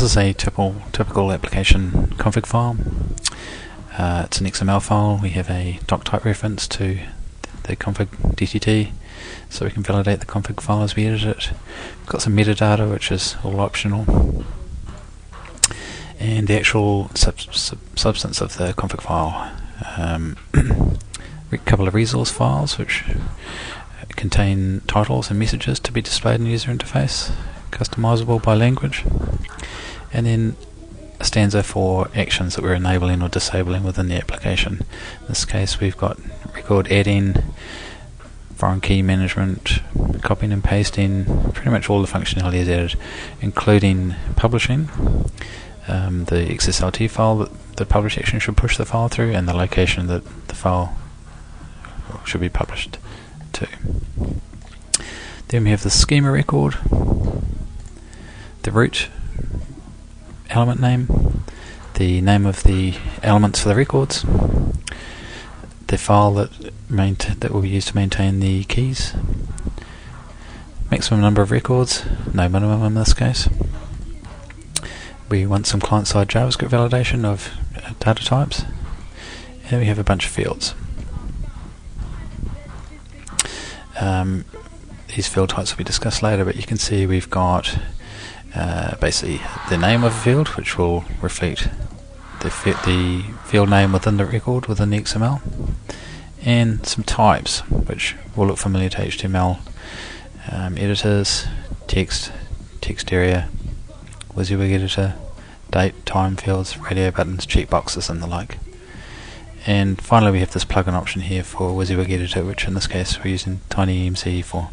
This is a typical application config file. It's an XML file. We have a doc type reference to the config DTT, so we can validate the config file as we edit it. We've got some metadata, which is all optional, and the actual substance of the config file. A couple of resource files which contain titles and messages to be displayed in the user interface, customizable by language, and then a stanza for actions that we're enabling or disabling within the application. In this case we've got record adding, foreign key management, copying and pasting. Pretty much all the functionality is added, including publishing. The XSLT file that the publish action should push the file through, and the location that the file should be published to. Then we have the schema record, the root element name, the name of the elements for the records, the file that will be used to maintain the keys, maximum number of records, no minimum in this case. We want some client-side JavaScript validation of data types, and we have a bunch of fields. These field types will be discussed later, but you can see we've got basically the name of a field, which will reflect the field name within the record within the XML, and some types which will look familiar to HTML: editors, text area, WYSIWYG editor, date, time fields, radio buttons, checkboxes, and the like. And finally we have this plugin option here for WYSIWYG editor, which in this case we're using TinyEMC for.